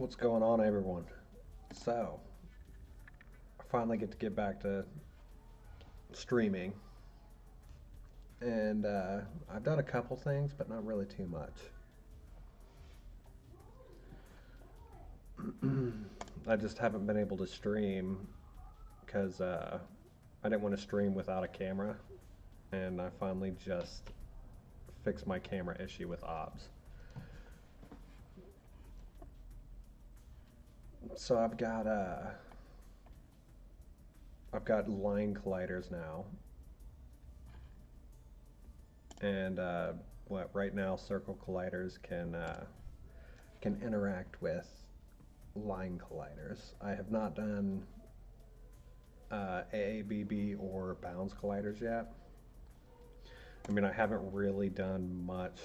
What's going on, everyone? So, I finally get back to streaming, and I've done a couple things, but not really too much. I just haven't been able to stream because I didn't want to stream without a camera, and I finally just fixed my camera issue with OBS. So I've got line colliders now, and right now circle colliders can interact with line colliders. I have not done AABB or bounds colliders yet. I mean, I haven't really done much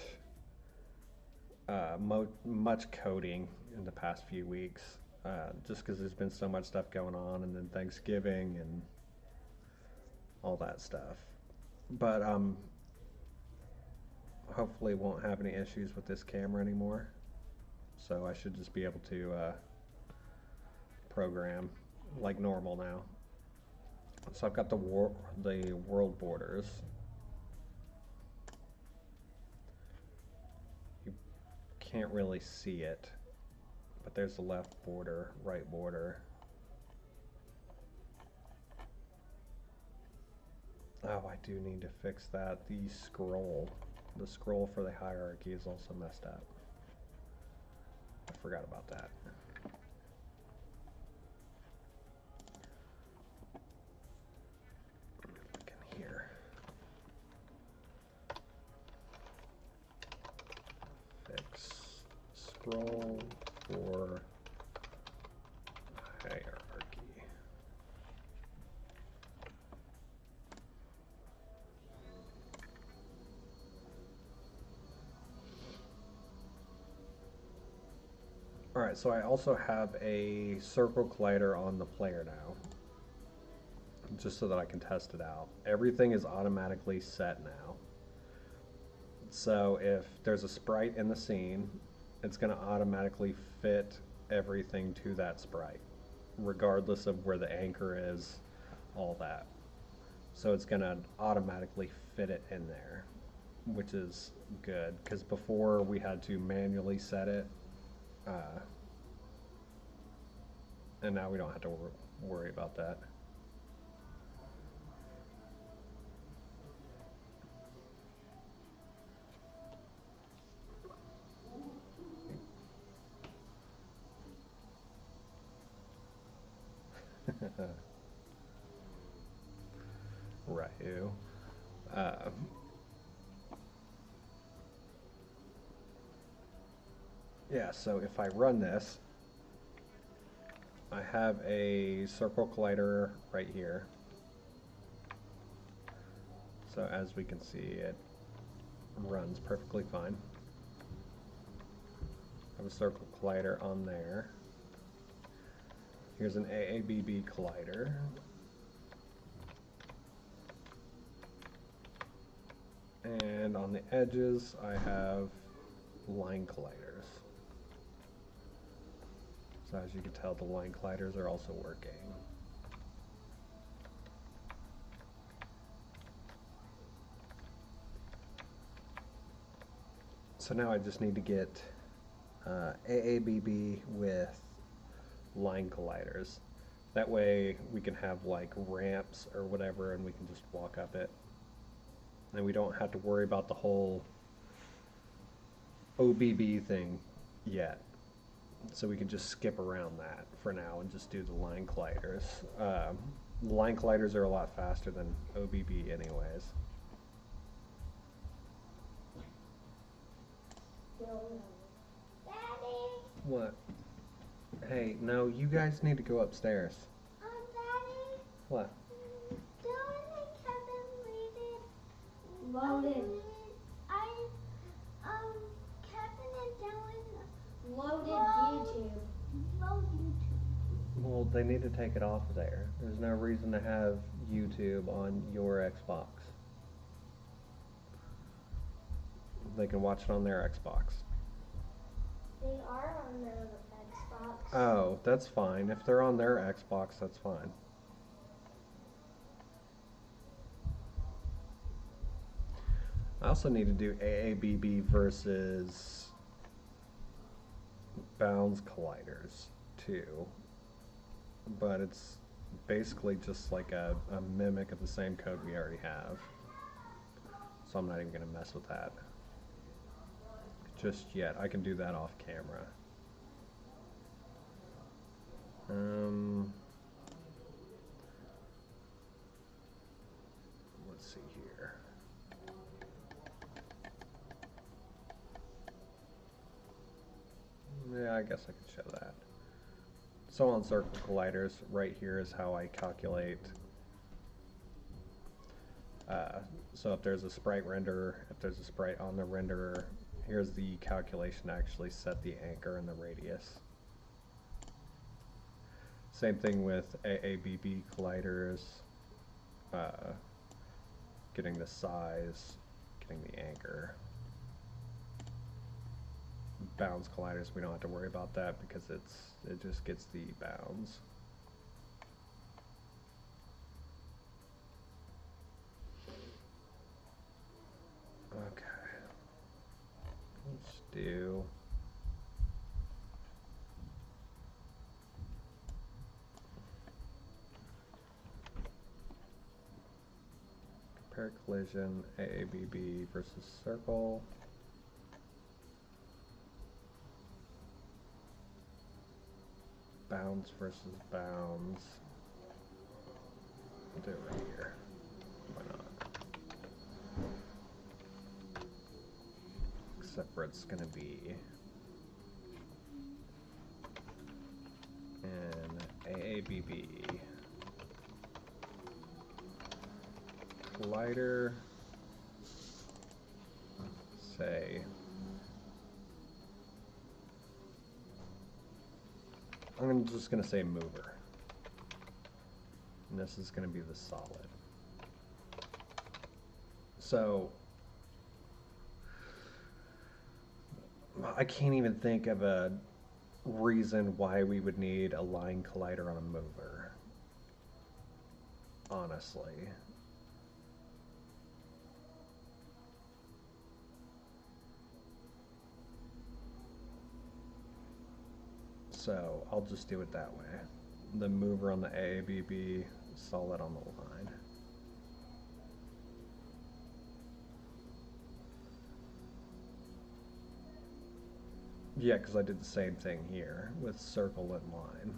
coding in the past few weeks, just because there's been so much stuff going on, and then Thanksgiving and all that stuff. But hopefully won't have any issues with this camera anymore. So I should just be able to program like normal now. So I've got the world borders. You can't really see it, but there's the left border, right border. Oh, I do need to fix that. The scroll for the hierarchy is also messed up. I forgot about that. Look in here. Fix scroll for hierarchy. Alright, so I also have a circle collider on the player now, just so that I can test it out. Everything is automatically set now. So if there's a sprite in the scene, it's going to automatically fit everything to that sprite, regardless of where the anchor is, all that. So it's going to automatically fit it in there, which is good, because before we had to manually set it. And now we don't have to worry about that. Right. Yeah, so if I run this, I have a circle collider right here. So as we can see, it runs perfectly fine. I have a circle collider on there. Here's an AABB collider. And on the edges, I have line colliders. So as you can tell, the line colliders are also working. So now I just need to get AABB with line colliders. That way we can have like ramps or whatever, and we can just walk up it. And we don't have to worry about the whole OBB thing yet. So we can just skip around that for now and just do the line colliders. Line colliders are a lot faster than OBB anyways. Daddy? What? Hey, no, you guys need to go upstairs. Daddy? What? Dylan and Kevin Loaded. Kevin and Dylan Loaded YouTube. load YouTube. Well, they need to take it off there. There's no reason to have YouTube on your Xbox. They can watch it on their Xbox. They are on their Xbox. Xbox. Oh, that's fine. If they're on their Xbox, that's fine. I also need to do AABB versus bounds colliders too, but it's basically just like a mimic of the same code we already have, so I'm not even going to mess with that just yet. I can do that off camera. Let's see here. Yeah, I guess I could show that. So on circle colliders, right here is how I calculate. So if there's a sprite renderer, if there's a sprite on the renderer, here's the calculation to actually set the anchor and the radius. Same thing with AABB colliders, getting the size, getting the anchor. Bounds colliders, we don't have to worry about that because it just gets the bounds. Okay, let's do compare collision AABB versus circle. Bounds versus bounds. I'll do it right here. Why not? Except for it's going to be an AABB collider. Say I'm just going to say mover. And this is going to be the solid. So I can't even think of a reason why we would need a line collider on a mover, honestly. So I'll just do it that way. The mover on the AABB, solid on the line. Yeah, because I did the same thing here with circle and line.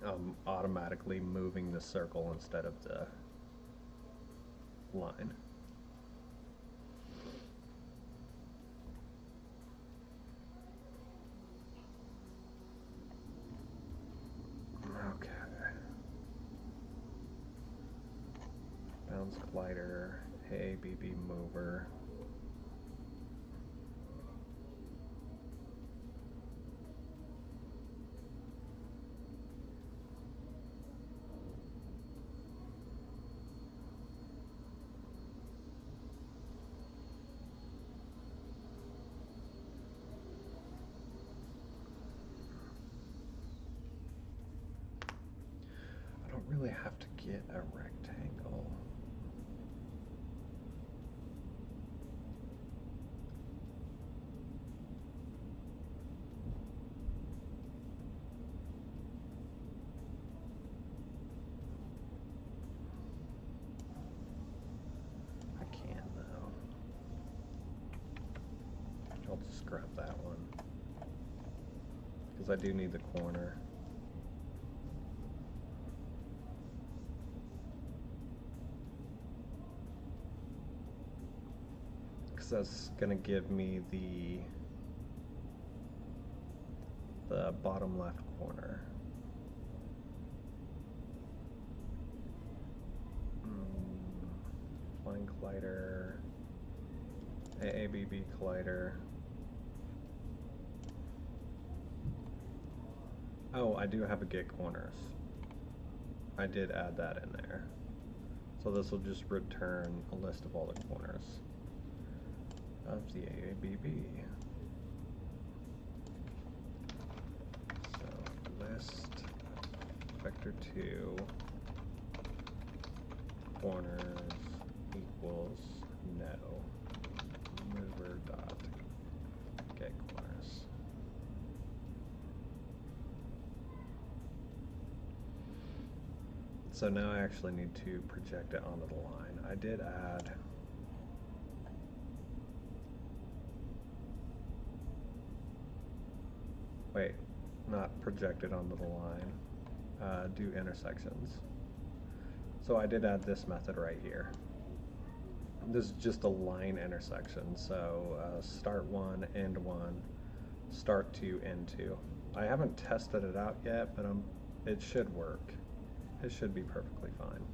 I'm automatically moving the circle instead of the line. Okay. Bounds collider, AABB mover. Really have to get a rectangle. I can though. I'll just grab that one because I do need the corner. That's gonna give me the bottom left corner. Line collider, AABB collider. Oh, I do have a get corners. I did add that in there. So this will just return a list of all the corners of the AABB. 2 corners equals no mover dot get corners. So now I actually need to project it onto the line. I did add wait, not project it onto the line, do intersections. So I did add this method right here. This is just a line intersection, so start 1, end 1, start 2, end 2. I haven't tested it out yet, but it should work. It should be perfectly fine.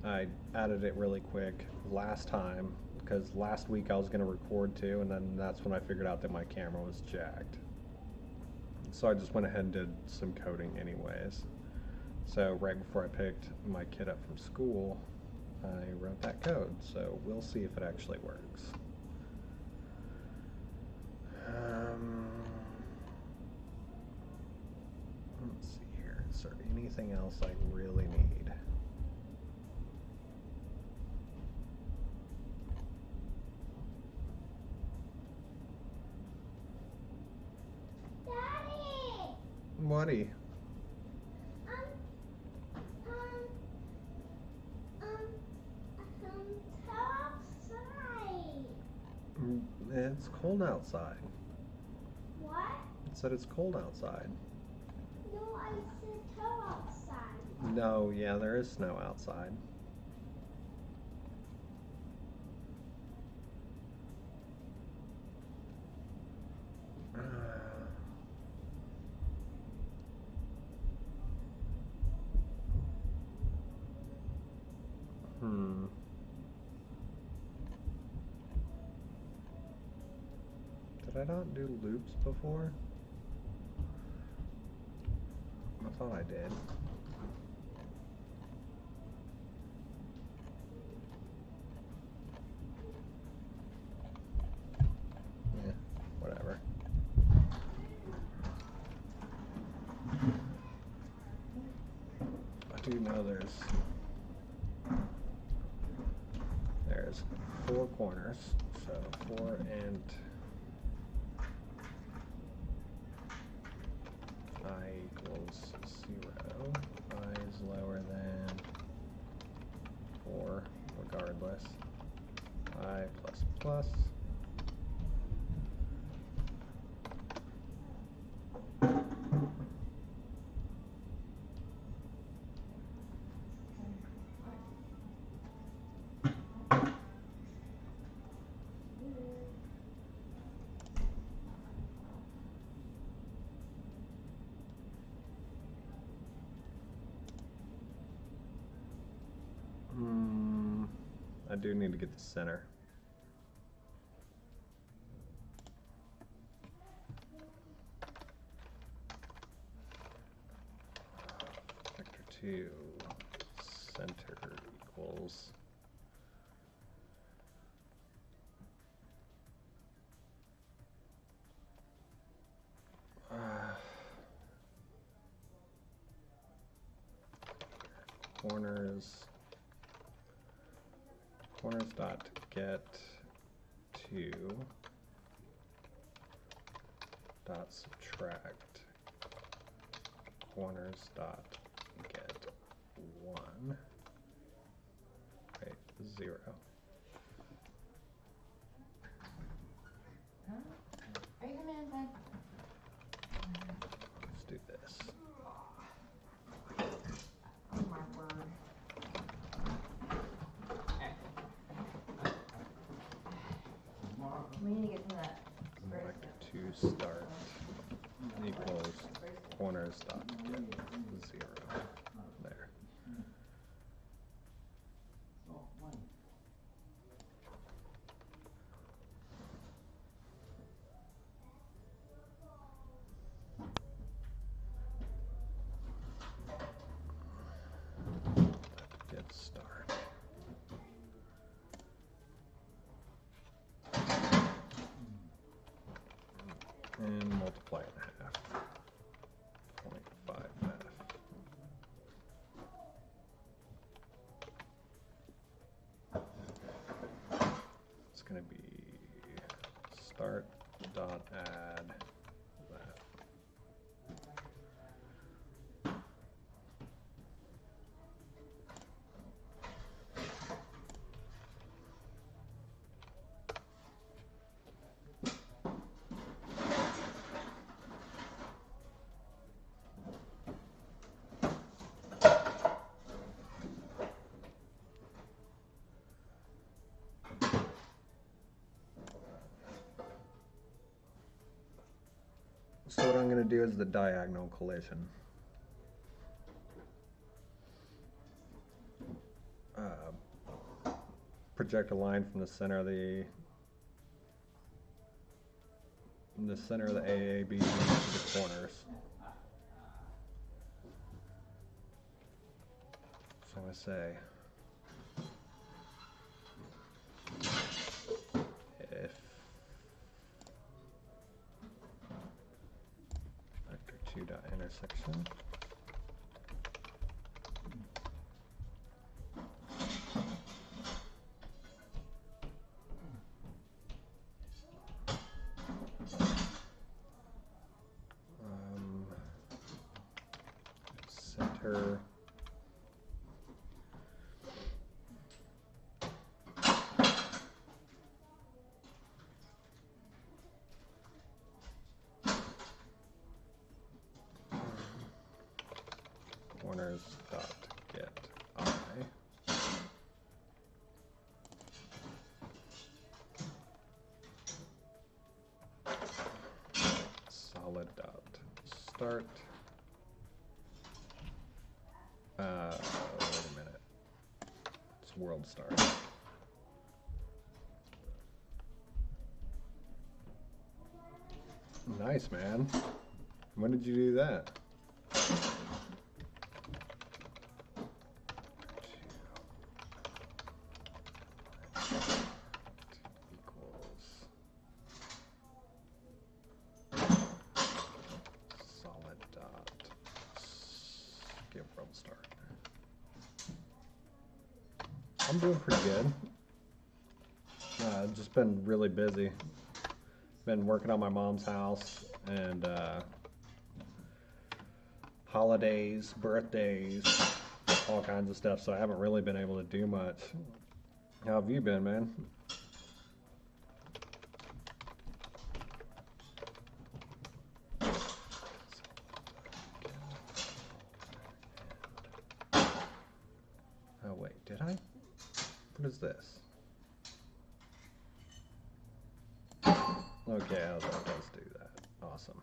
I added it really quick last time, because last week I was going to record too, and then that's when I figured out that my camera was jacked. So I just went ahead and did some coding anyways. So right before I picked my kid up from school, I wrote that code. So we'll see if it actually works. Let's see here. Is there anything else I really need? Daddy! Whatty? It's cold outside. What? It said it's cold outside. No, I said toe outside. No, yeah, there is snow outside. Did I not do loops before? I thought I did. Yeah, whatever. I do know there's 4 corners, so 4 and I equals 0. I is lower than 4 regardless. I plus plus. I do need to get the center. Vector 2 center equals corners dot get 2 dot subtract corners dot get 1 0. Huh? Are you coming inside? Let's do this. Oh my word. We need to get some of that. Vector 2 start equals corners dot get 0. There. Get start. And start dot add that. So what I'm going to do is the diagonal collision. Project a line from the center of the AABB to the corners. So I say if vector 2 dot intersection center corners dot get I solid dot start. Wait a minute. It's world start. Nice, man. When did you do that? Equals solid dot give world start. I'm doing pretty good. I've just been really busy. Been working on my mom's house and holidays, birthdays, all kinds of stuff, so I haven't really been able to do much. How have you been, man? Oh wait, did I? What is this? Okay, that does do that. Awesome.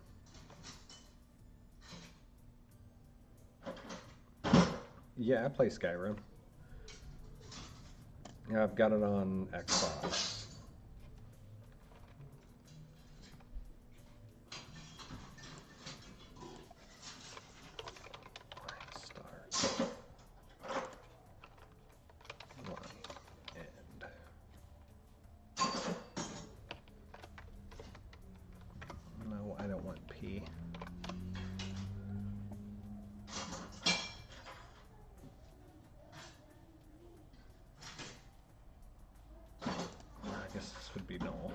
Yeah, I play Skyrim. Yeah, I've got it on Xbox. Start. One end. No, I don't want P. I guess this would be null.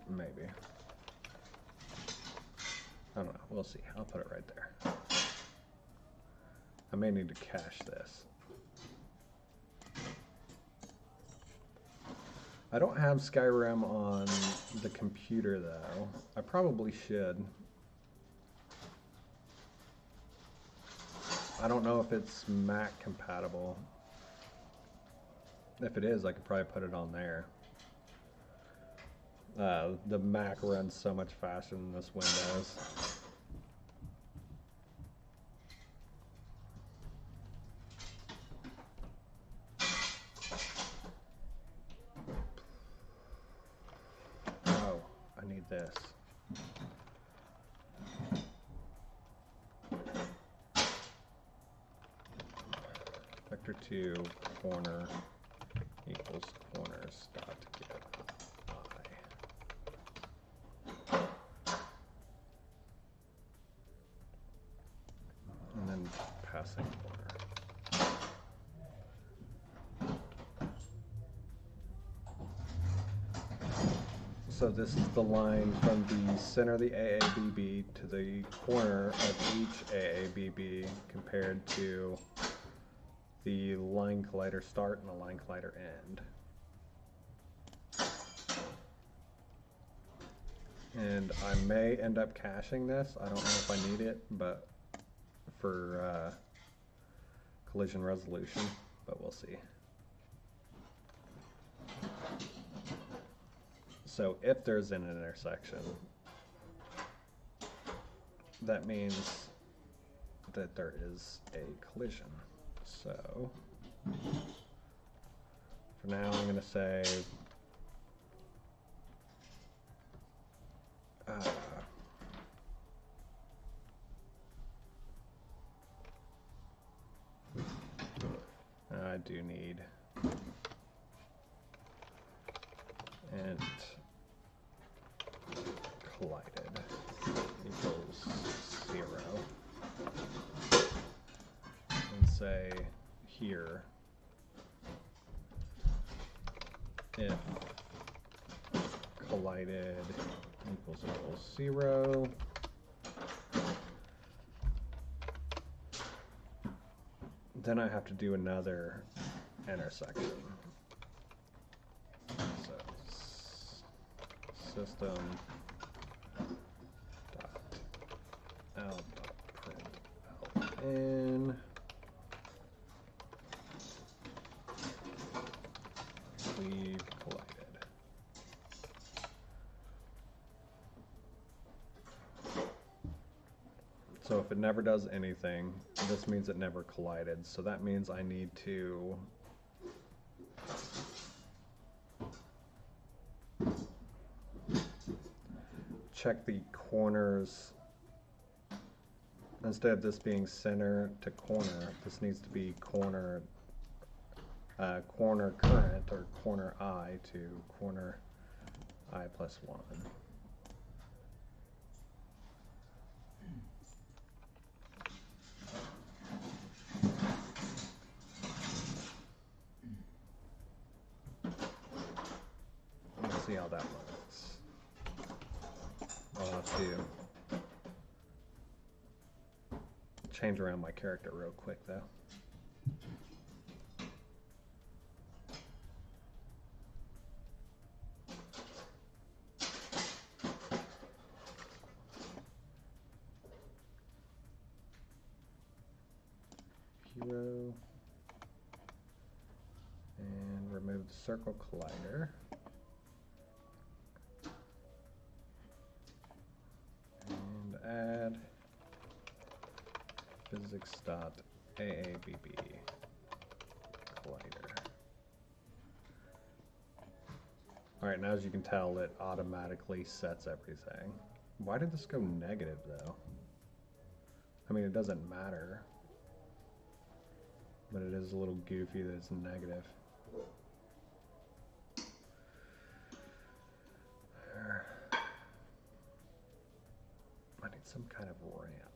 Maybe. I don't know. We'll see. I'll put it right there. I may need to cache this. I don't have Skyrim on the computer though. I probably should. I don't know if it's Mac compatible. If it is, I could probably put it on there. The Mac runs so much faster than this Windows. Oh, I need this. Vector 2 corner equals corners dot get I. passing corner. So this is the line from the center of the AABB to the corner of each AABB compared to the line collider start and the line collider end. And I may end up caching this. I don't know if I need it, but for collision resolution, but we'll see. So if there's an intersection, that means that there is a collision. So for now, I'm going to say I do need int collided equals 0 and say here if collided equals 0, then I have to do another intersection. So system dot out dot print ln leave collided. So if it never does anything, this means it never collided. So that means I need to check the corners. Instead of this being center to corner, this needs to be corner corner current or corner I to corner I plus 1. Let's see how that works. I'll have to change around my character real quick though. Hero, and remove the circle collider. And add physics.AABB collider. Alright, now as you can tell, it automatically sets everything. Why did this go negative though? I mean, it doesn't matter. But it is a little goofy that it's negative. I need some kind of ramp.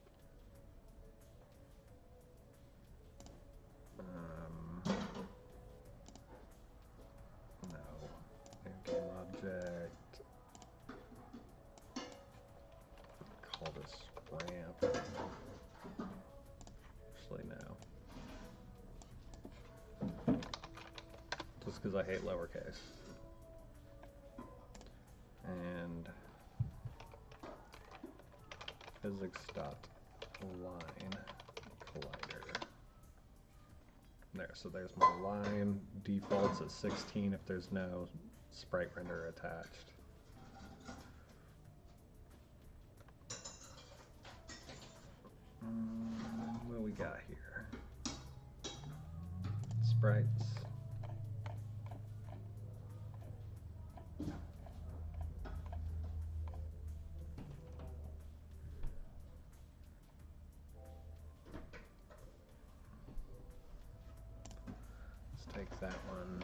No. Game object. Call this ramp. Actually, no. Just because I hate lowercase. And physics.line collider. There, so there's my line. Defaults at 16 if there's no sprite render attached. What do we got here? Sprites. Take that one.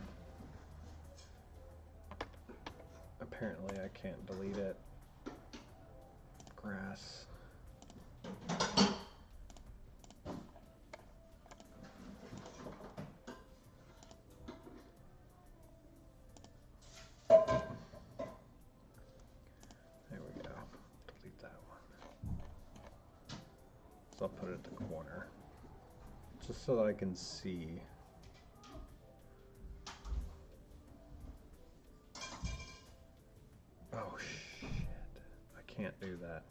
Apparently I can't delete it. Grass. I'll put it at the corner. Just so that I can see. Oh shit. I can't do that.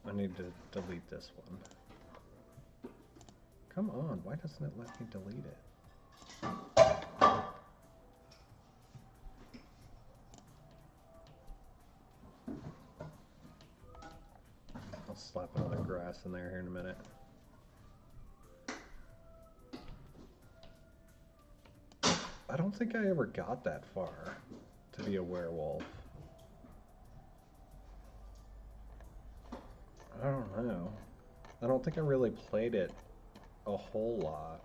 I need to delete this one. Come on, why doesn't it let me delete it? I'll slap another grass in there here in a minute. I don't think I ever got that far to be a werewolf. I don't know. I don't think I really played it a whole lot.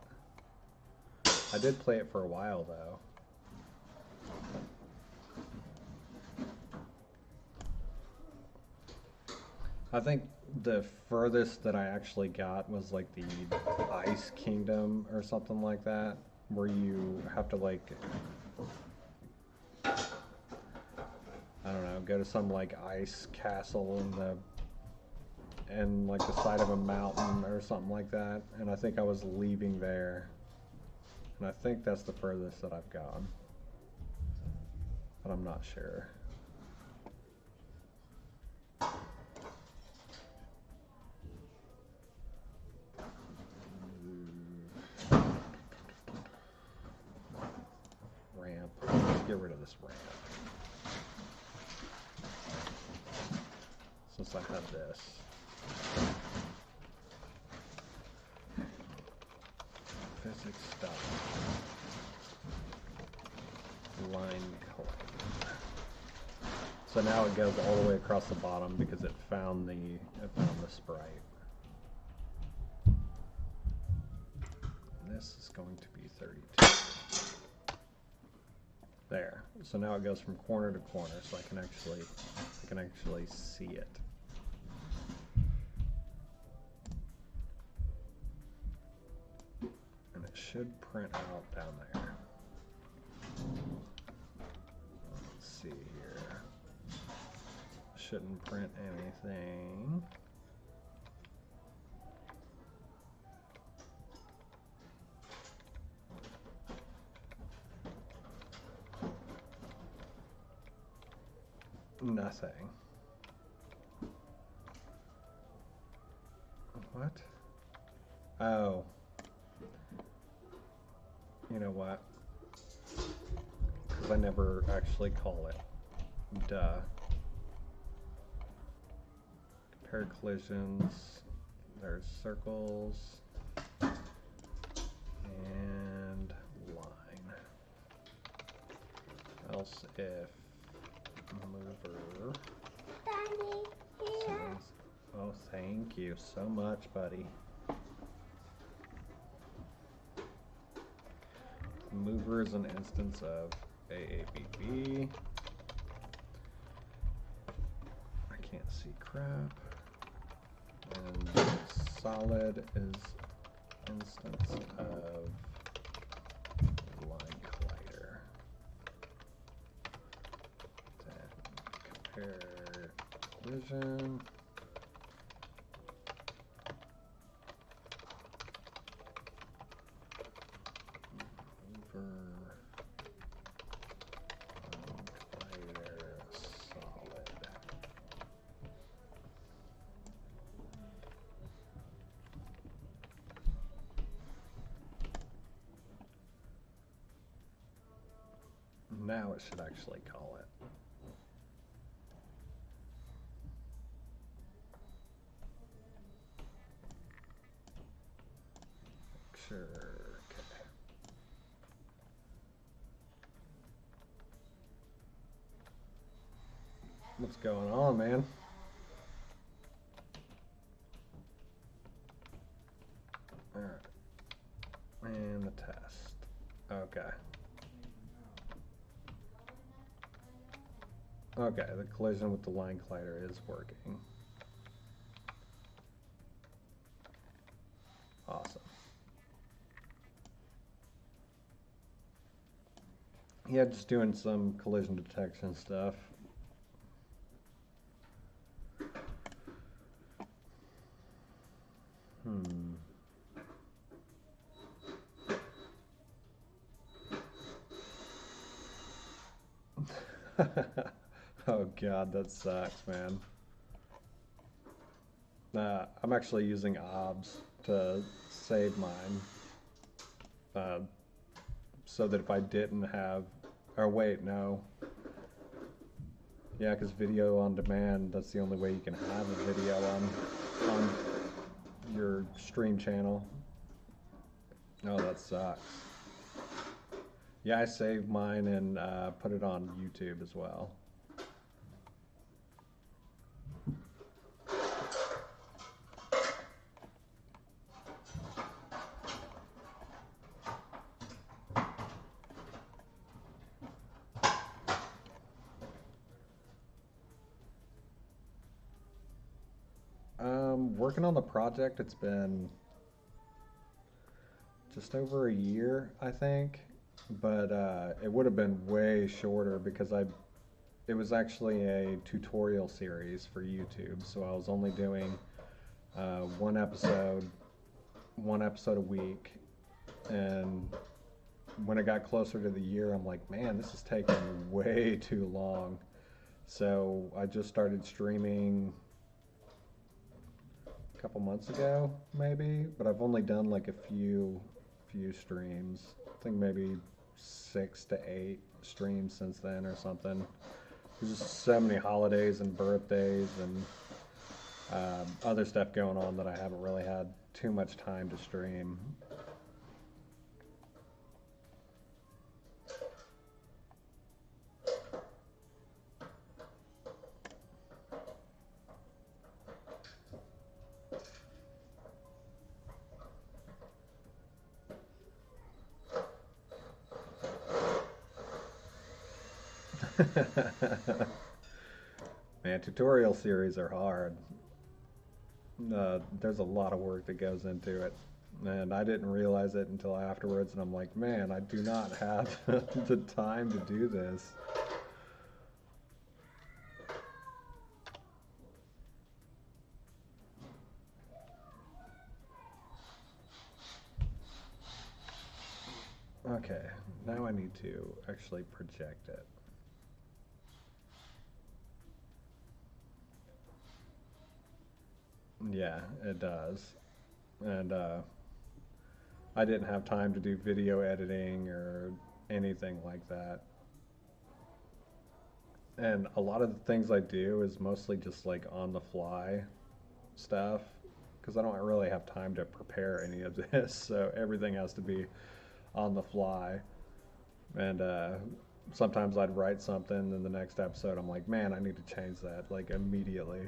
I did play it for a while though. I think the furthest that I actually got was like the Ice Kingdom or something like that, where you have to like, I don't know, go to some like ice castle in like the side of a mountain or something like that, and I think I was leaving there, and I think that's the furthest that I've gone, but I'm not sure. Ramp. Let's get rid of this ramp. Since I have this. Physics stuff. Line collider. So now it goes all the way across the bottom because it found the sprite. And this is going to be 32. There. So now it goes from corner to corner, so I can actually see it. And it should print out down there. Let's see here. Shouldn't print anything. Nothing. What? Oh. You know what? Because I never actually call it. Duh. Compare collisions. There's circles. And line. Else if mover. Daddy, here. Oh, thank you so much, buddy. Mover is an instance of AABB. I can't see crap. And solid is instance of line collider. Then compare collision. Now it should actually call it. Sure. Okay. What's going on, man? All right. And the test. Okay. Okay, the collision with the line collider is working. Awesome. Yeah, just doing some collision detection stuff. Hmm. Oh god, that sucks, man. I'm actually using AABB to save mine. So that if I didn't have, or wait, no. Yeah, because video on demand, that's the only way you can have a video on your stream channel. Oh, that sucks. Yeah, I saved mine and put it on YouTube as well. Working on the project, it's been just over a year, I think, but it would have been way shorter because it was actually a tutorial series for YouTube, so I was only doing one episode a week, and when it got closer to the year, I'm like, man, this is taking way too long. So I just started streaming a couple months ago, maybe, but I've only done like a few streams. I think maybe 6 to 8 streams since then or something. There's just so many holidays and birthdays and other stuff going on that I haven't really had too much time to stream. Man, tutorial series are hard. There's a lot of work that goes into it, and I didn't realize it until afterwards, and I'm like, man, I do not have the time to do this. Okay, now I need to actually project it. Yeah, it does. And I didn't have time to do video editing or anything like that. And a lot of the things I do is mostly just like on the fly stuff, because I don't really have time to prepare any of this, so everything has to be on the fly. And sometimes I'd write something, and the next episode I'm like, man, I need to change that like immediately.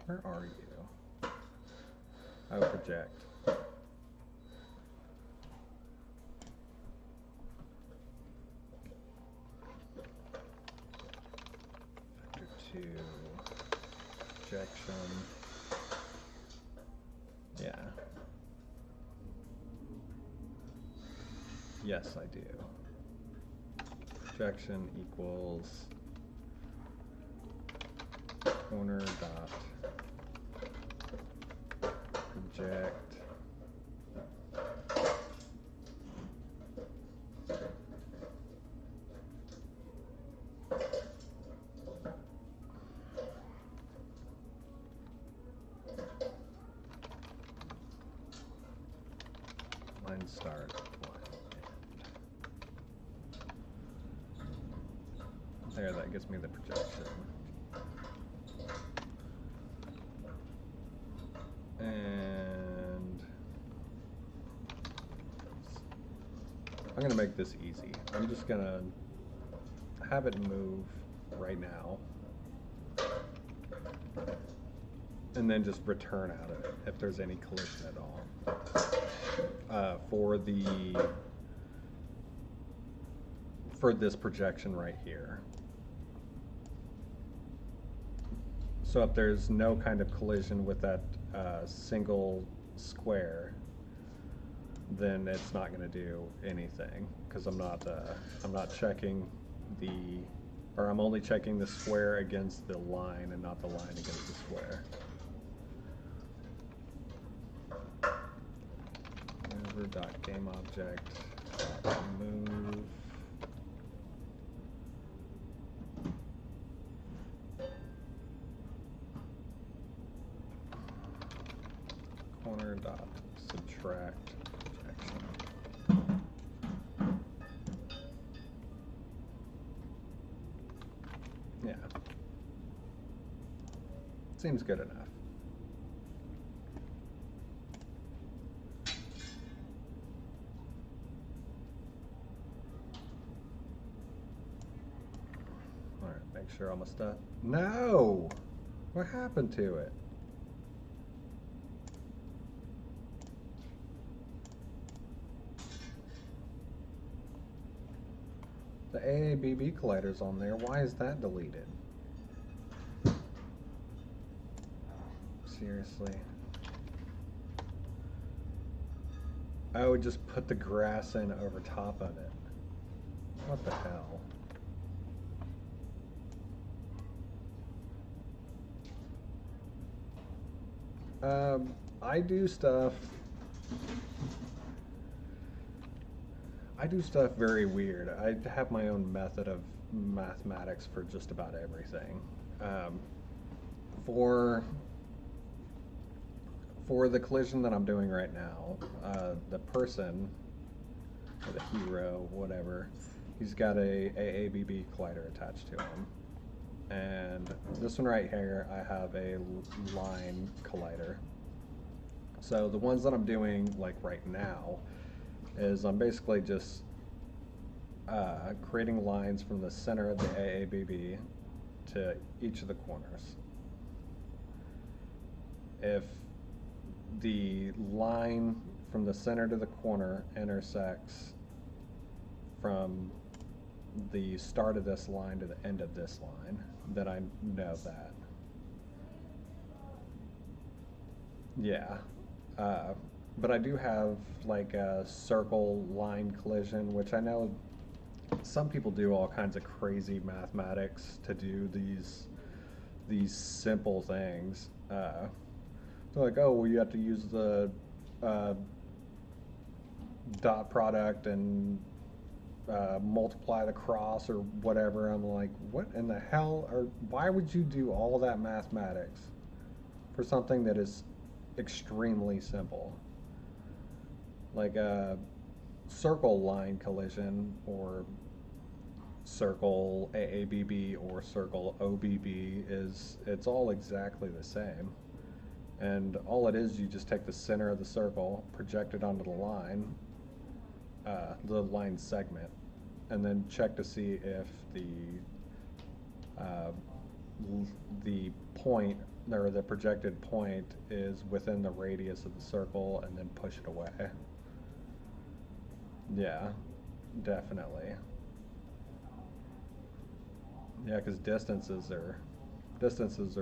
Where are you? Oh, project. Vector 2. Projection. Yeah. Yes, I do. Projection equals corner dot project line start line end. There, that gives me the projection. And I'm gonna make this easy. I'm just gonna have it move right now, and then just return out of it if there's any collision at all. For this projection right here. So if there's no kind of collision with that single square, then it's not going to do anything because I'm not checking I'm only checking the square against the line and not the line against the square. Move. Corner dot subtract projection. Yeah. Seems good enough. Alright, make sure all my stuff. No! What happened to it? The AABB collider's on there. Why is that deleted? Seriously. I would just put the grass in over top of it. What the hell? I do stuff very weird. I have my own method of mathematics for just about everything. For the collision that I'm doing right now, the person, or the hero, whatever, he's got a AABB collider attached to him. And this one right here, I have a line collider. So the ones that I'm doing like right now is I'm basically just creating lines from the center of the AABB to each of the corners. If the line from the center to the corner intersects from the start of this line to the end of this line, then I know that. Yeah. But I do have like a circle line collision, which I know some people do all kinds of crazy mathematics to do these simple things. They're like, oh, well, you have to use the dot product and multiply the cross or whatever. I'm like, what in the hell? Or why would you do all that mathematics for something that is extremely simple? Like a circle line collision or circle AABB or circle OBB it's all exactly the same. And all it is, you just take the center of the circle, project it onto the line segment, and then check to see if the point or the projected point is within the radius of the circle, and then push it away. Yeah, definitely. Yeah, because distances are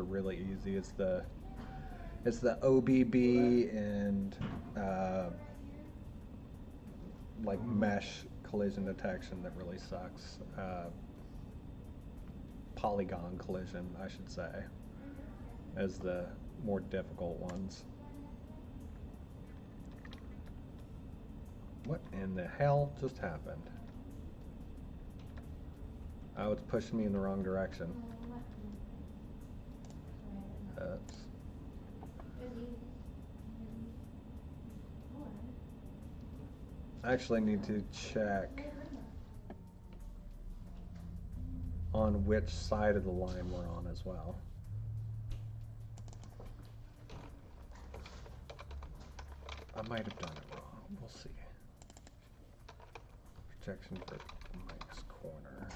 really easy. It's the OBB and like mesh collision detection that really sucks. Polygon collision, I should say, as the more difficult ones. What in the hell just happened? Oh, it's pushing me in the wrong direction. Oops. I actually need to check on which side of the line we're on as well. I might have done it wrong. We'll see. Projection for Mike's corner.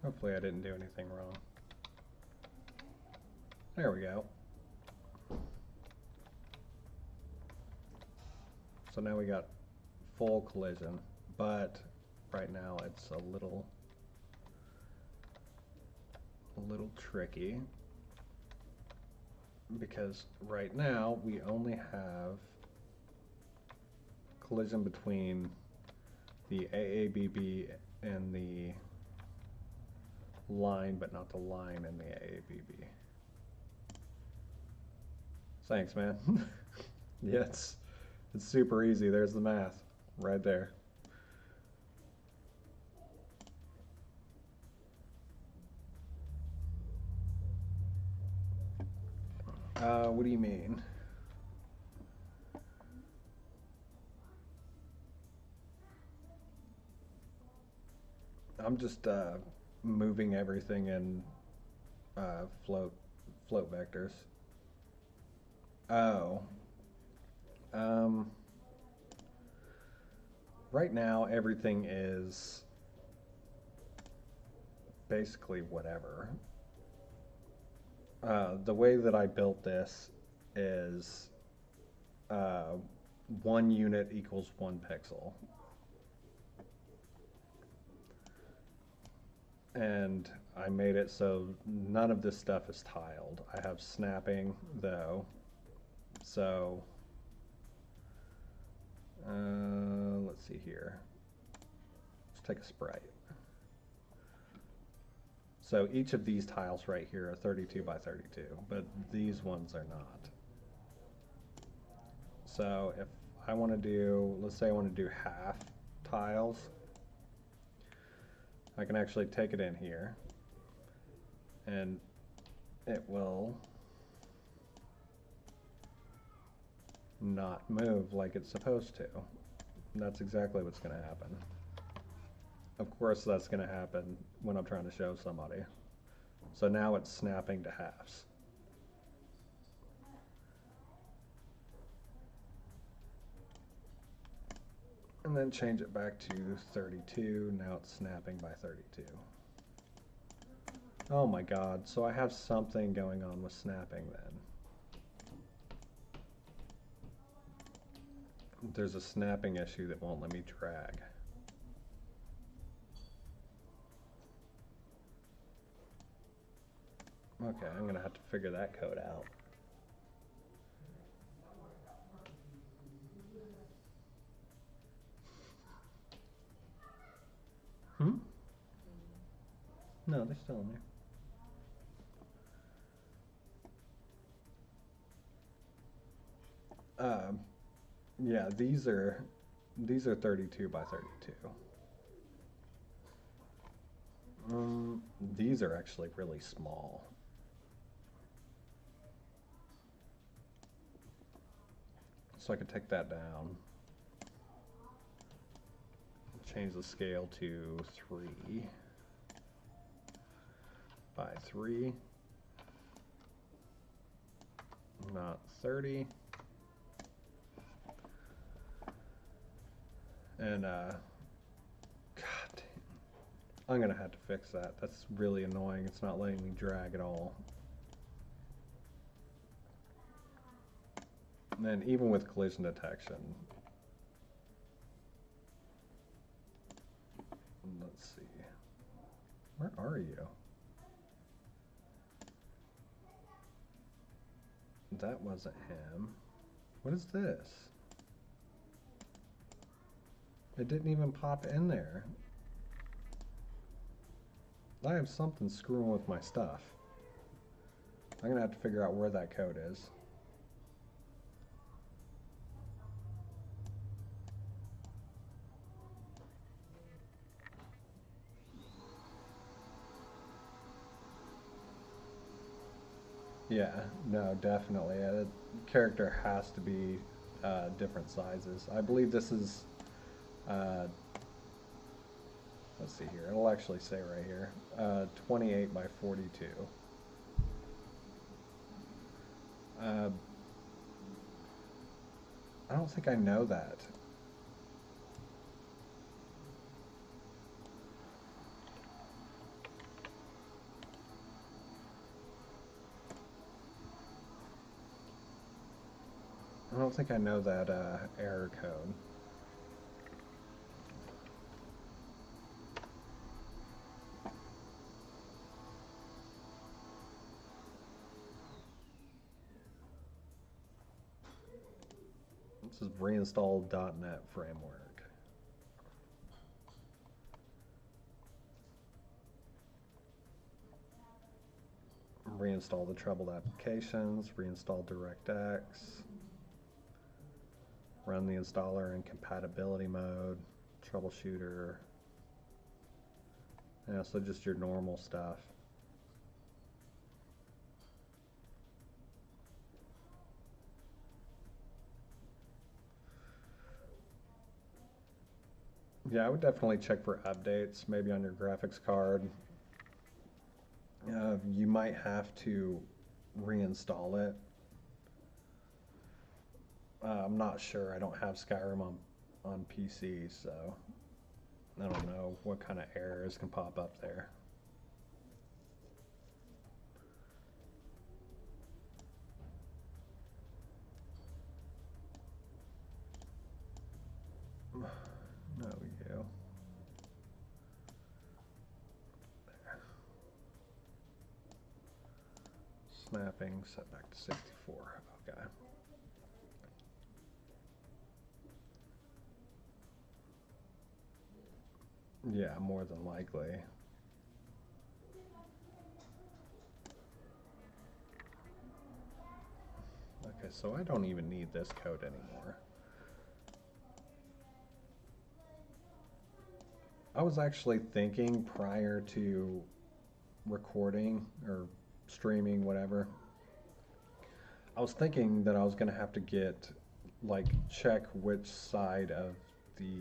Hopefully I didn't do anything wrong. There we go. So now we got full collision, but right now it's a little tricky because right now we only have collision between the AABB and the line, but not the line and the AABB. Thanks, man. Yeah, it's super easy. There's the math right there. What do you mean? I'm just moving everything in float vectors. Oh. Right now everything is basically whatever. The way that I built this is 1 unit equals 1 pixel. And I made it so none of this stuff is tiled. I have snapping though, so let's see here. Let's take a sprite. So each of these tiles right here are 32 by 32, but these ones are not. So if I want to do, let's say I want to do half tiles, I can actually take it in here and it will not move like it's supposed to. And that's exactly what's going to happen. Of course that's going to happen when I'm trying to show somebody. So now it's snapping to halves. And then change it back to 32. Now it's snapping by 32. Oh my god, so I have something going on with snapping then. There's a snapping issue that won't let me drag. Okay, I'm gonna have to figure that code out. No, they're still in there. Yeah, these are 32 by 32. These are actually really small. So I could take that down. Change the scale to 3 by 3. Not 30. And god damn, I'm gonna have to fix that. That's really annoying. It's not letting me drag at all. And then even with collision detection, let's see. Where are you? That wasn't him. What is this? It didn't even pop in there. I have something screwing with my stuff. I'm gonna have to figure out where that code is. Yeah, no, definitely. The character has to be different sizes. I believe this is, let's see here, it'll actually say right here, 28 by 42. I don't think I know that. don't think I know that error code. This is reinstall .NET framework. Reinstall the troubled applications, reinstall DirectX, run the installer in compatibility mode, troubleshooter. Yeah, so just your normal stuff. Yeah, I would definitely check for updates, maybe on your graphics card. You might have to reinstall it. I'm not sure. I don't have Skyrim on PC, so I don't know what kind of errors can pop up there. There we go. There. Snapping set back to 64. Okay. Yeah, more than likely. Okay, so I don't even need this code anymore. I was actually thinking prior to recording or streaming, whatever, I was thinking that I was going to have to check which side of the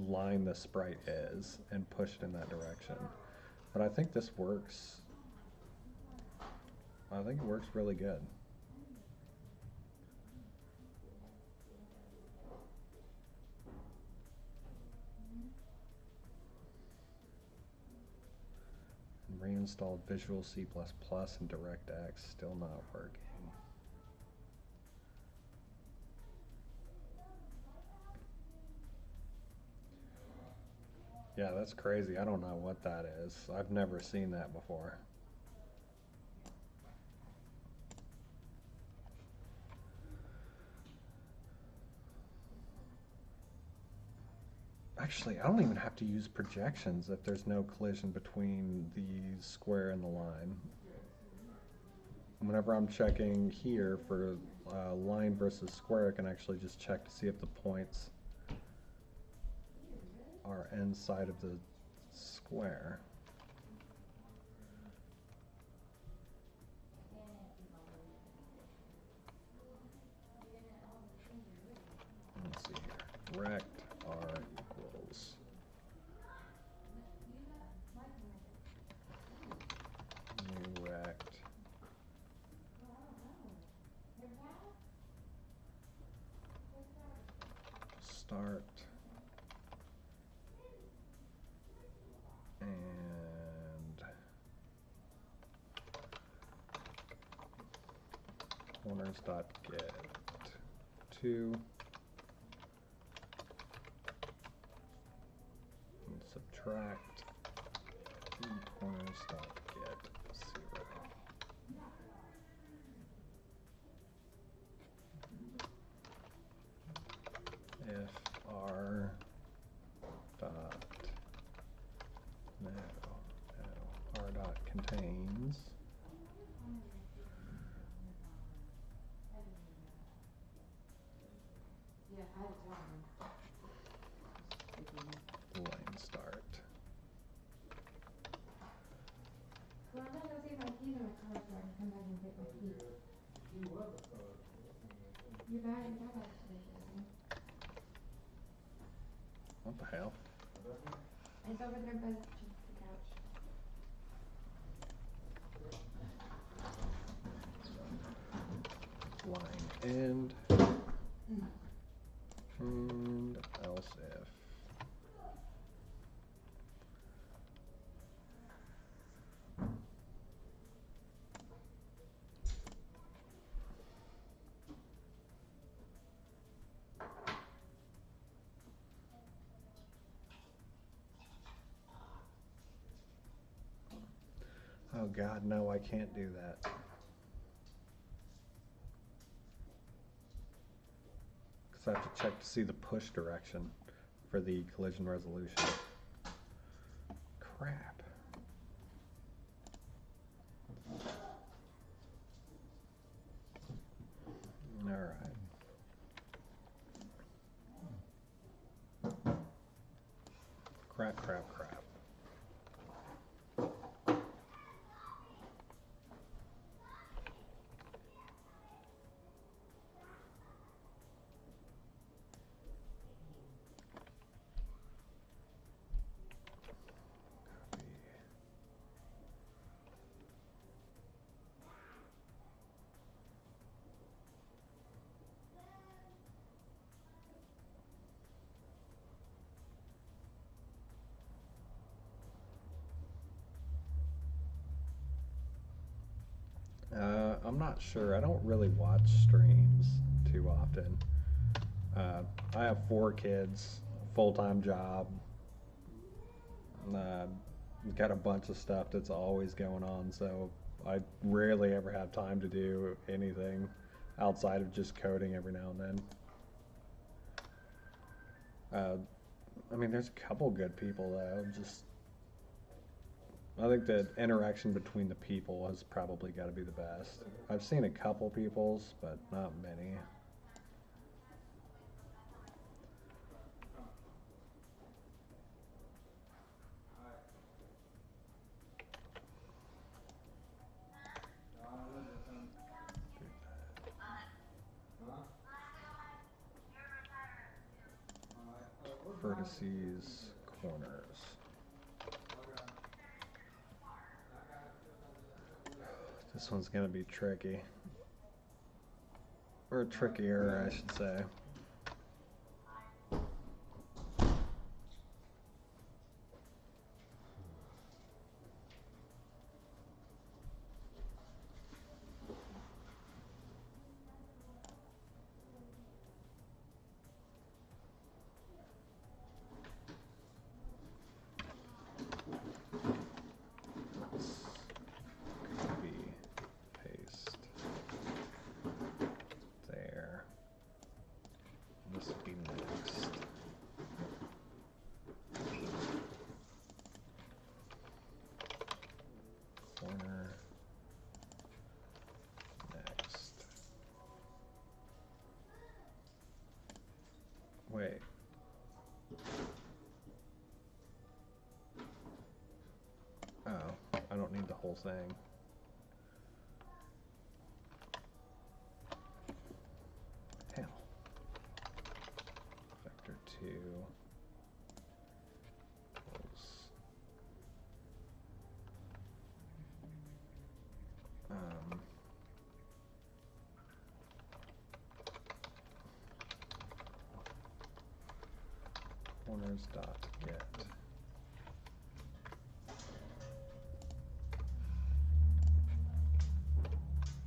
line the sprite is and push it in that direction. But I think this works. I think it works really good. Reinstalled Visual C++ and DirectX, still not working. Yeah, that's crazy. I don't know what that is. I've never seen that before. Actually, I don't even have to use projections if there's no collision between the square and the line. Whenever I'm checking here for line versus square, I can actually just check to see if the points are inside of the square. Let's see here. Rect R equals new rect start and corners dot get 2 and subtract corners dot get 0. If r dot r dot contains line start. Well, I'm gonna go see if my keys are in my car so I can come back and get my keys. Your bag is out today. What the hell? It's over there by the couch. Line end and else if. Oh God, no, I can't do that. Because I have to check to see the push direction for the collision resolution. Crap. All right. Crap, crap, crap. I'm not sure. I don't really watch streams too often. I have 4 kids, full-time job. Got a bunch of stuff that's always going on, so I rarely ever have time to do anything outside of just coding every now and then. I mean, there's a couple good people though. I think the interaction between the people has probably got to be the best. I've seen a couple people's, but not many. Vertices, corners. This one's gonna be tricky. Or trickier, I should say. Wait. Oh, I don't need the whole thing. Hell. Vector 2. Close. Corners dot get.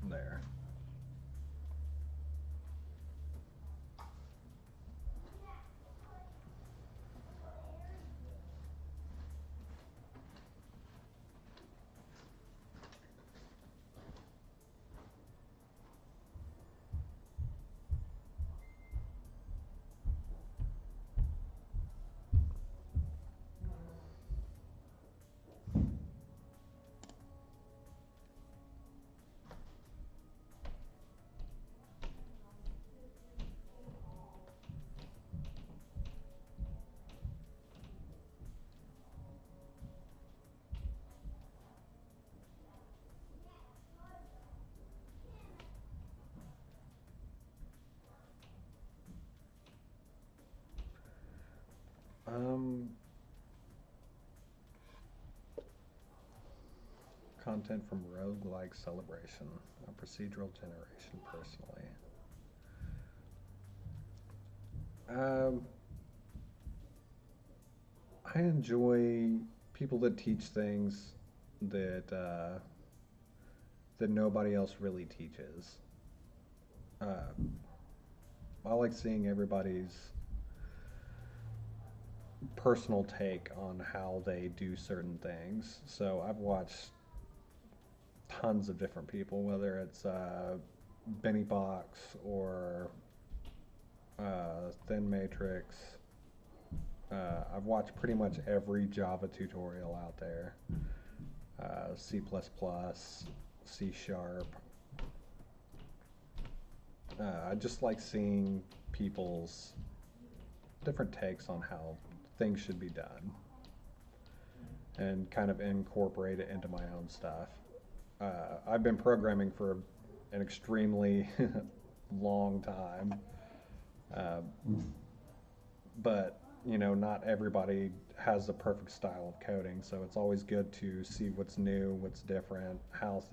There. Content from Roguelike Celebration, a procedural generation personally. I enjoy people that teach things that that nobody else really teaches. I like seeing everybody's personal take on how they do certain things. So I've watched tons of different people, whether it's Benny Box or Thin Matrix. I've watched pretty much every Java tutorial out there. C++, C#. I just like seeing people's different takes on how things should be done and kind of incorporate it into my own stuff. I've been programming for an extremely long time, but you know, not everybody has the perfect style of coding, so it's always good to see what's new, what's different, how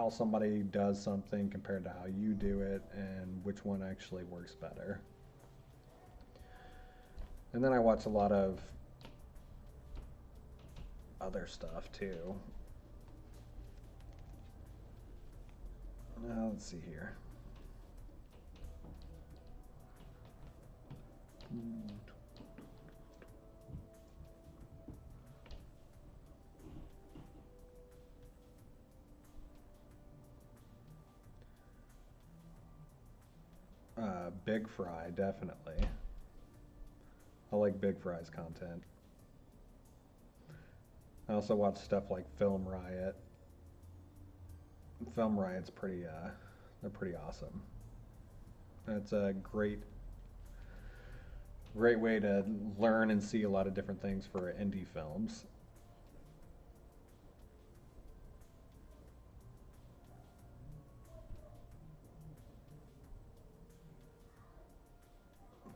somebody does something compared to how you do it, and which one actually works better. And then I watch a lot of other stuff too. Now let's see here. Big Fry, definitely. I like Big Fry's content. I also watch stuff like Film Riot. Film Riot's pretty, they're pretty awesome. It's a great way to learn and see a lot of different things for indie films.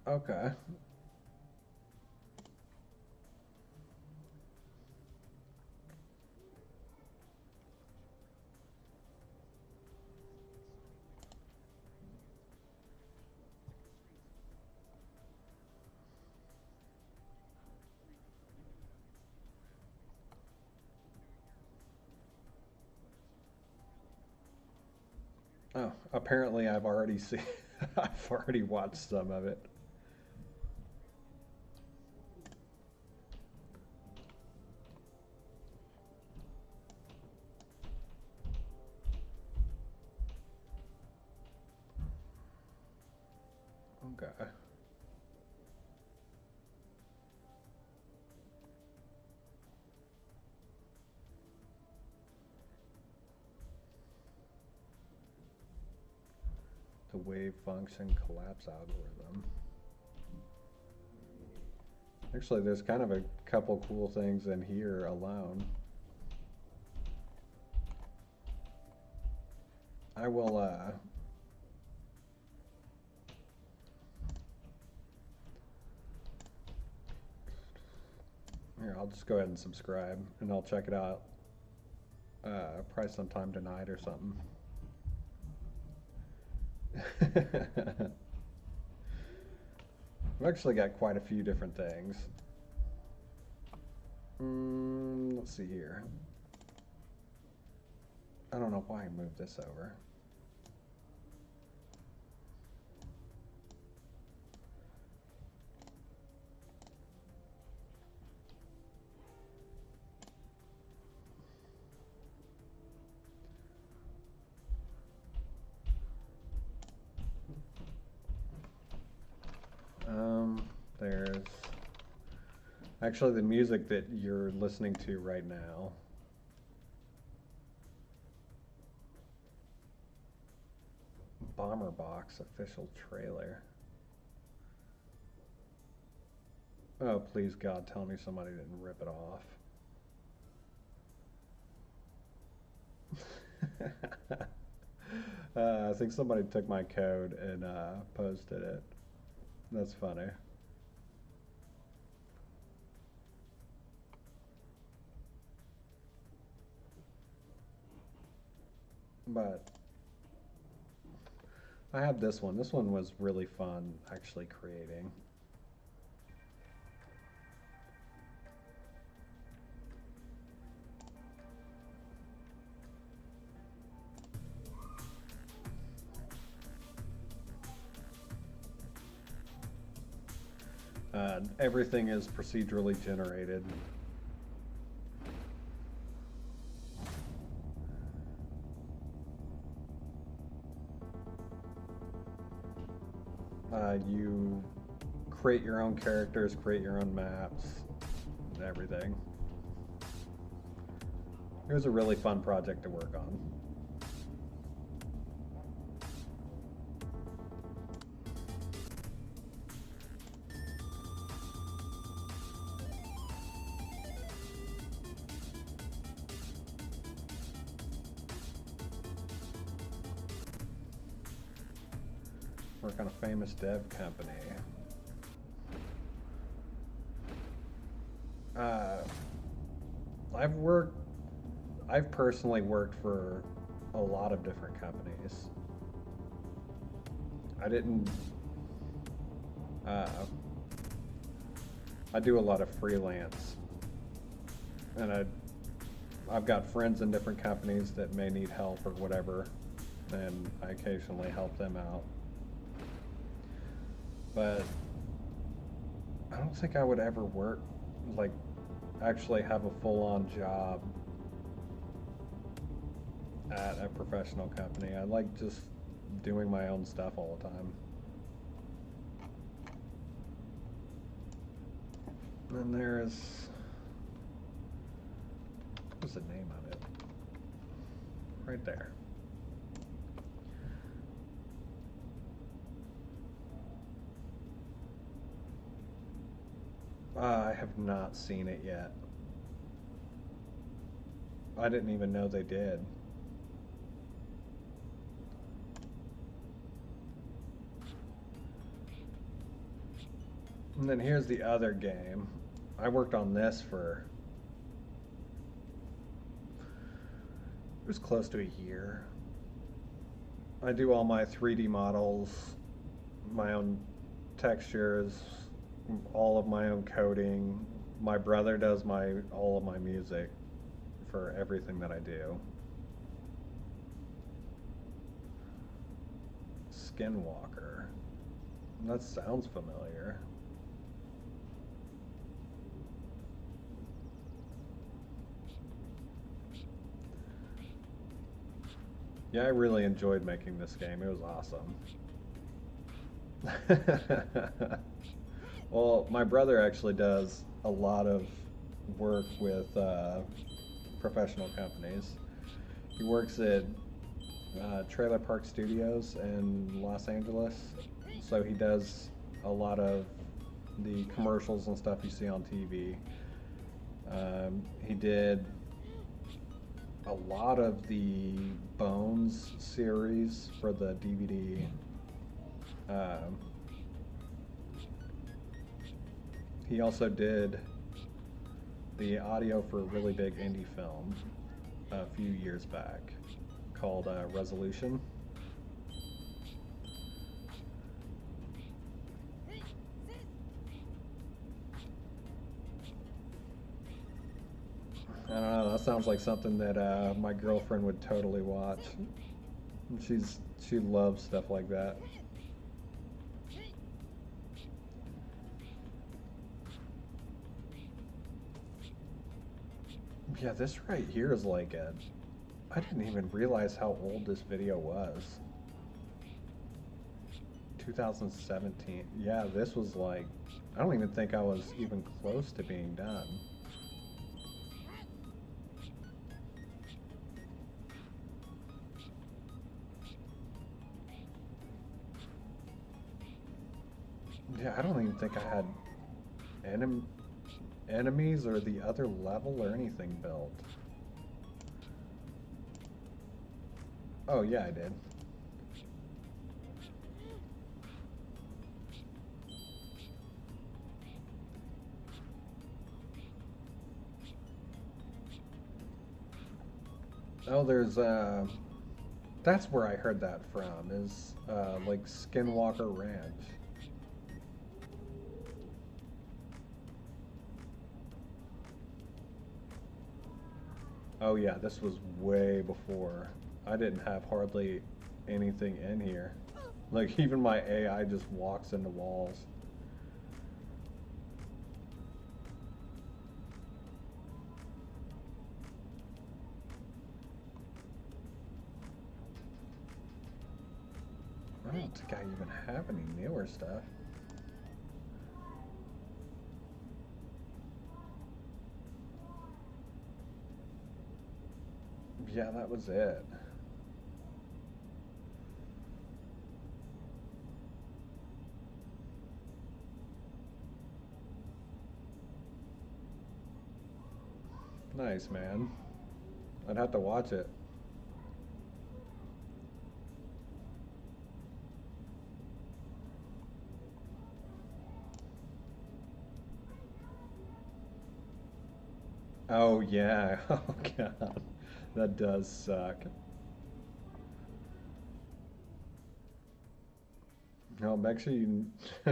Okay. Oh, apparently I've already seen, I've already watched some of it. Okay. The wave function collapse algorithm. Actually, there's kind of a couple cool things in here alone. I will, here, I'll just go ahead and subscribe, and I'll check it out, probably sometime tonight or something. I've actually got quite a few different things. Let's see here. I don't know why I moved this over. There's actually the music that you're listening to right now. Bomber Box official trailer. Oh, please God, tell me somebody didn't rip it off. I think somebody took my code and posted it. That's funny. But I have this one. This one was really fun actually creating. Everything is procedurally generated. You create your own characters, create your own maps, and everything. It was a really fun project to work on. Work on a famous dev company. I've personally worked for a lot of different companies. I do a lot of freelance, and I've got friends in different companies that may need help or whatever, and I occasionally help them out. But I don't think I would ever work, like, actually have a full-on job at a professional company. I like just doing my own stuff all the time. And then there's, what's the name of it? Right there. I have not seen it yet. I didn't even know they did. And then here's the other game. I worked on this for, it was close to a year. I do all my 3D models, my own textures, all of my own coding. My brother does all of my music for everything that I do. Skinwalker. That sounds familiar. Yeah, I really enjoyed making this game. It was awesome. Well, my brother actually does a lot of work with professional companies. He works at Trailer Park Studios in Los Angeles, so he does a lot of the commercials and stuff you see on TV. He did a lot of the Bones series for the DVD. He also did the audio for a really big indie film a few years back called Resolution. I don't know, that sounds like something that my girlfriend would totally watch. She loves stuff like that. Yeah, this right here is like I didn't even realize how old this video was. 2017. Yeah, this was like, I don't even think I was even close to being done. Yeah, I don't even think I had enemies or the other level or anything built. Oh yeah, I did. Oh, there's that's where I heard that from, is like Skinwalker Ranch. Oh yeah, this was way before. I didn't have hardly anything in here. Like, even my AI just walks into walls. I don't think I even have any newer stuff. Yeah, that was it. Nice, man. I'd have to watch it. Oh yeah. Oh god. That does suck. No, make sure you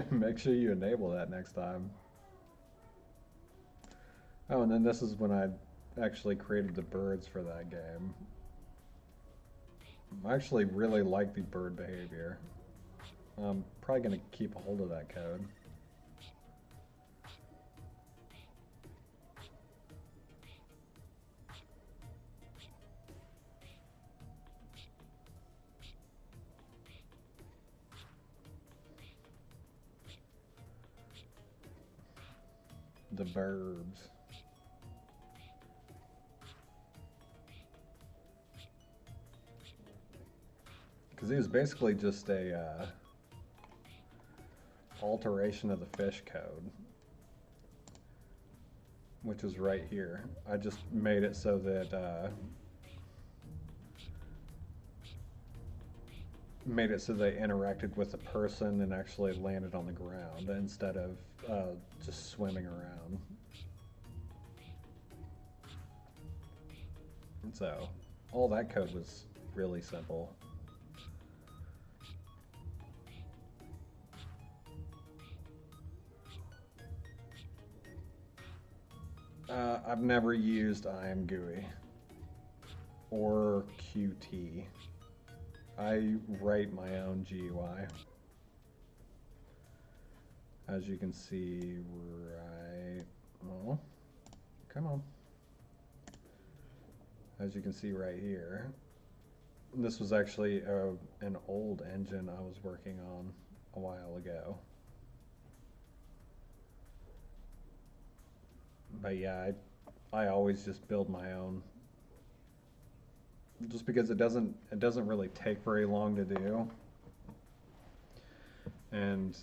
make sure you enable that next time. Oh, and then this is when I actually created the birds for that game. I actually really like the bird behavior. I'm probably gonna keep a hold of that code. The verbs. Because it was basically just a alteration of the fish code, which is right here. I just made it so that they interacted with the person and actually landed on the ground instead of just swimming around. And so all that code was really simple. I've never used IamGUI or Qt. I write my own GUI. As you can see right, well, come on. As you can see right here, this was actually an old engine I was working on a while ago. But yeah, I always just build my own, just because it doesn't really take very long to do, and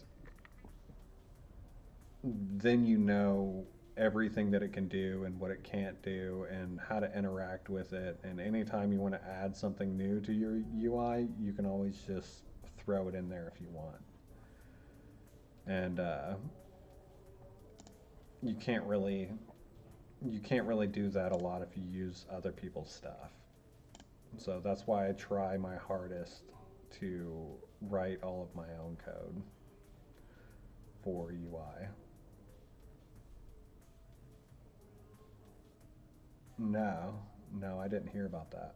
then you know everything that it can do and what it can't do and how to interact with it, and anytime you want to add something new to your UI, you can always just throw it in there if you want. And you can't really do that a lot if you use other people's stuff. So that's why I try my hardest to write all of my own code for UI. No, I didn't hear about that.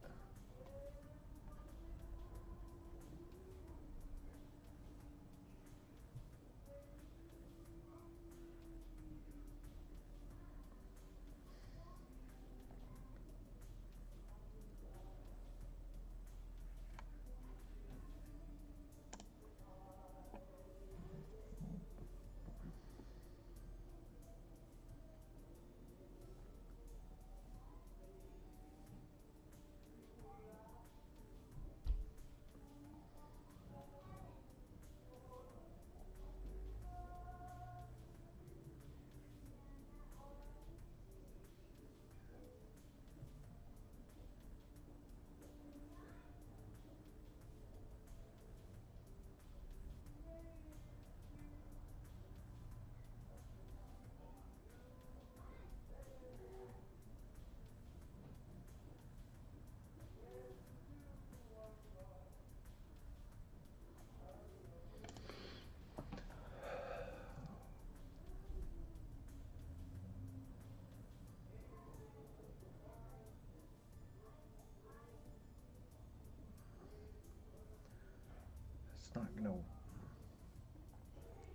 It's not gonna...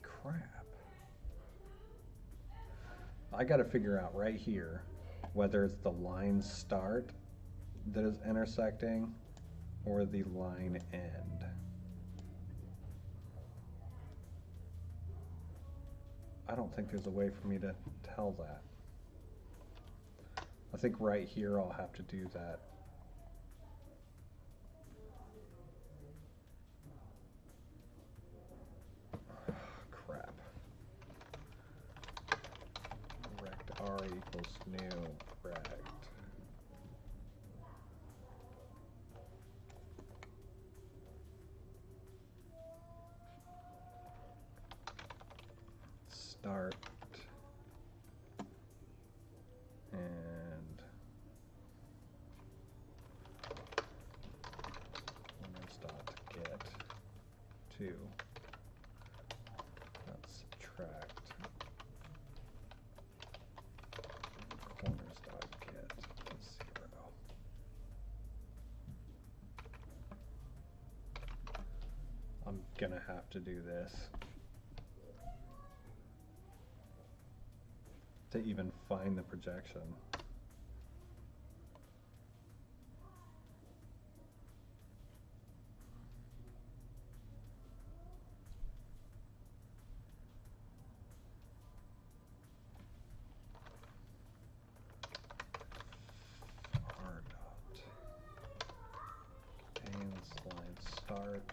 Crap. I gotta figure out right here whether it's the line start that is intersecting or the line end. I don't think there's a way for me to tell that. I think right here I'll have to do that. Crap. Rect R equals new rect. Start and corners.get to subtract corners.get to 0. I'm gonna have to do this to even find the projection. R dot contains line start.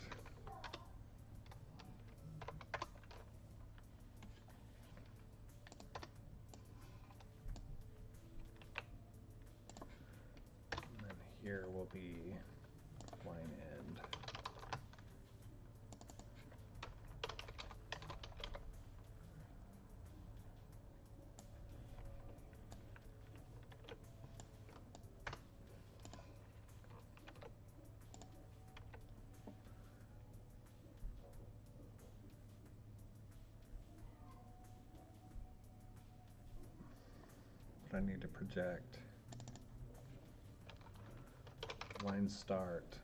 Here will be line end. But I need to project line start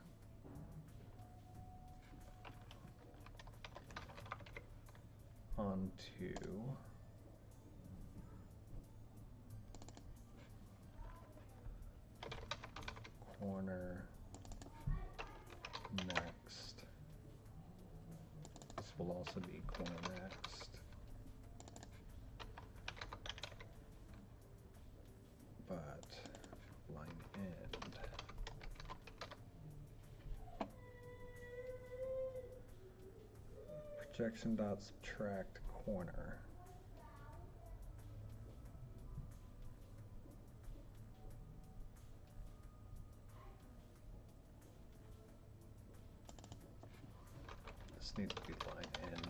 onto corner next. This will also be corner next. But line end. Projection dot subtract corner. This needs to be line end.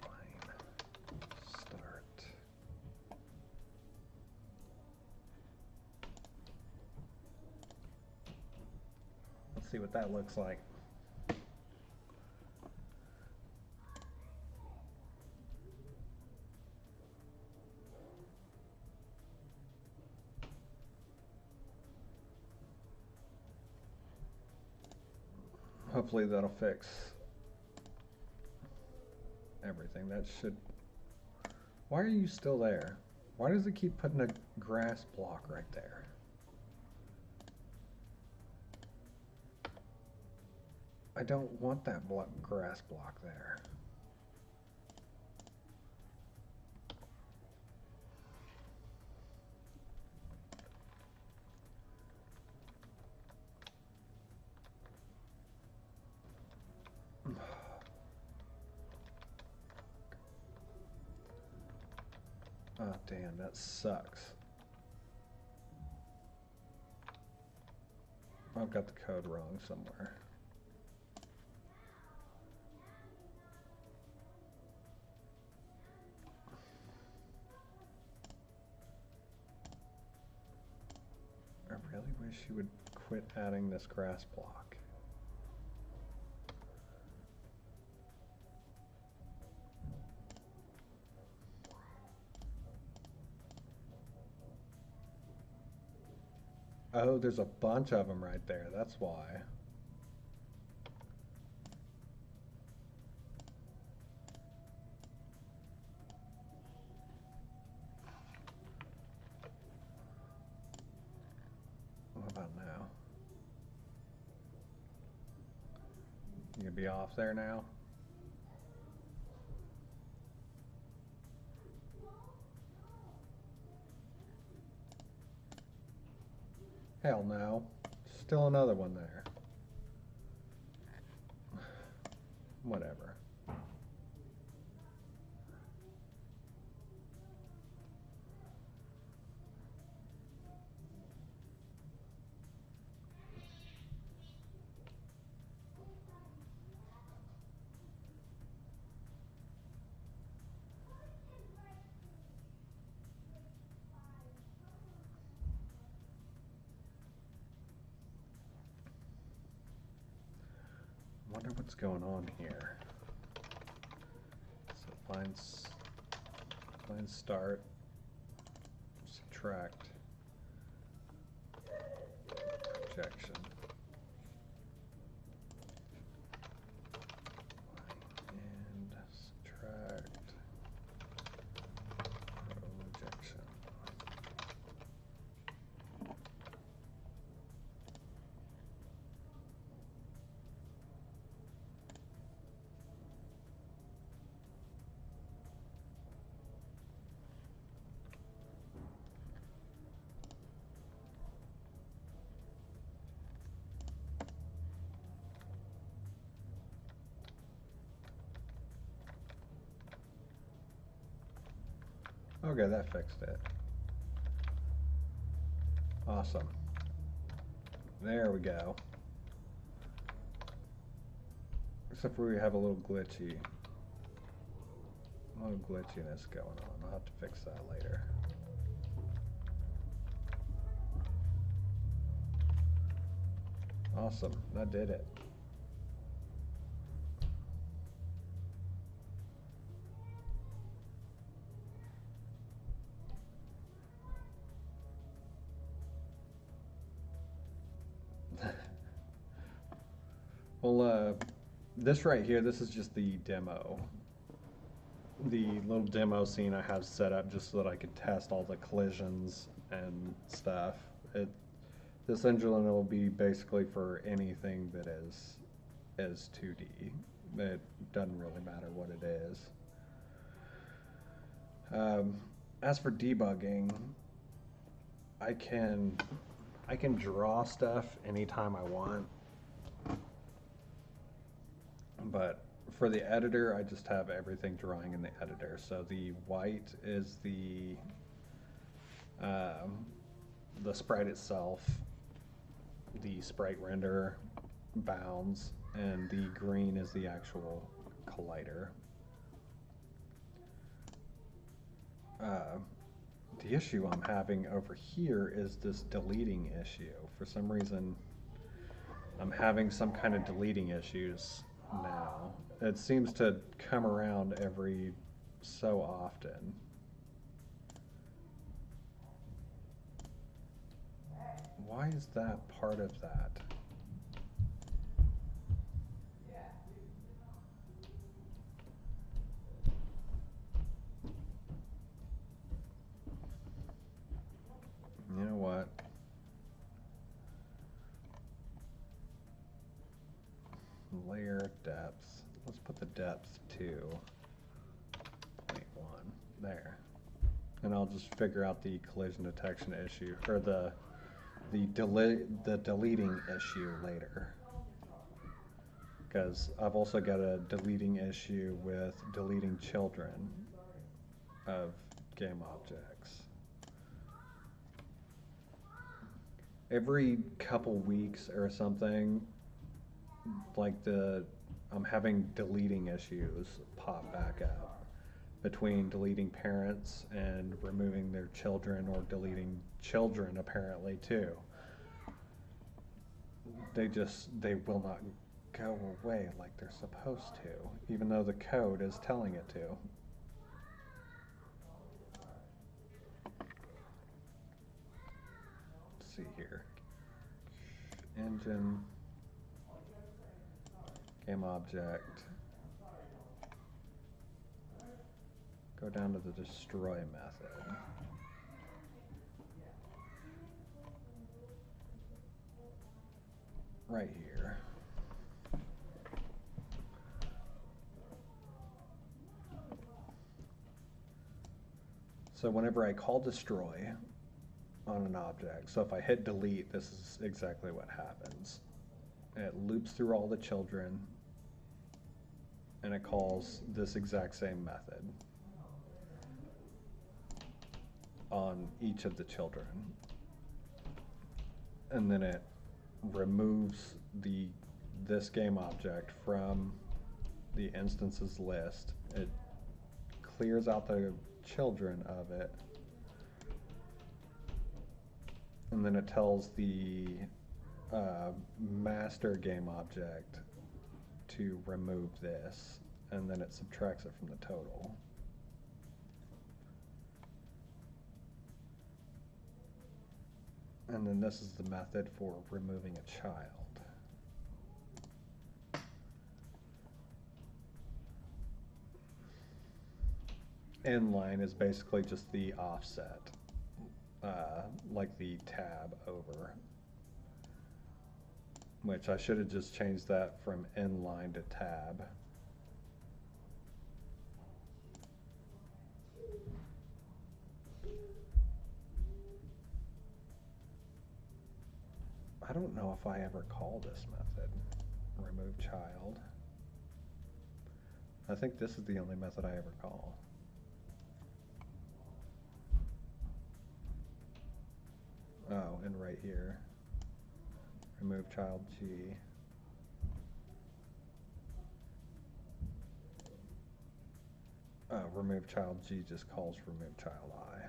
Line start. Let's see what that looks like. Hopefully that'll fix everything. That should... Why are you still there? Why does it keep putting a grass block right there? I don't want that grass block there. Oh, damn, that sucks. I've got the code wrong somewhere. I really wish you would quit adding this grass block. Oh, there's a bunch of them right there. That's why. What about now? You gonna be off there now? Hell no. Still another one there. Whatever. Wonder what's going on here. So find start, subtract, projection, and subtract, projection. Okay, that fixed it. Awesome. There we go. Except for we have a little glitchiness going on. I'll have to fix that later. Awesome, that did it. Well, this right here, this is just the demo. The little demo scene I have set up just so that I could test all the collisions and stuff. This engine will be basically for anything that is 2D. It doesn't really matter what it is. As for debugging, I can draw stuff anytime I want. But for the editor, I just have everything drawing in the editor. So the white is the sprite itself, the sprite render bounds, and the green is the actual collider. The issue I'm having over here is this deleting issue. For some reason, I'm having some kind of deleting issues now. It seems to come around every so often. Why is that part of that? You know what? Layer depth. Let's put the depth to 0.1 there, and I'll just figure out the collision detection issue or the deleting issue later, because I've also got a deleting issue with deleting children of game objects. Every couple weeks or something, like I'm having deleting issues pop back up between deleting parents and removing their children, or deleting children apparently too. They will not go away like they're supposed to, even though the code is telling it to. Let's see here. Engine. Game object. Go down to the destroy method. Right here. So whenever I call destroy, on an object. So if I hit delete, this is exactly what happens. It loops through all the children, and it calls this exact same method on each of the children. And then it removes this game object from the instances list. It clears out the children of it, and then it tells the master game object to remove this, and then it subtracts it from the total. And then this is the method for removing a child. Inline is basically just the offset, like the tab over, which I should have just changed that from inline to tab. I don't know if I ever call this method, remove child. I think this is the only method I ever call. Oh, and right here, remove child G. Oh, remove child G just calls remove child I.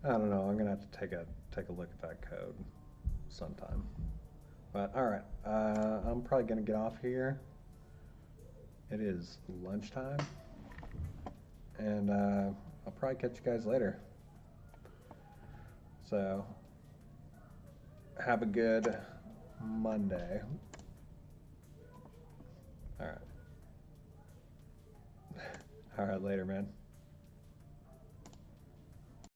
I don't know. I'm gonna have to take a look at that code sometime. But all right, I'm probably gonna get off here. It is lunchtime, and I'll probably catch you guys later. So have a good Monday. All right. All right, later, man.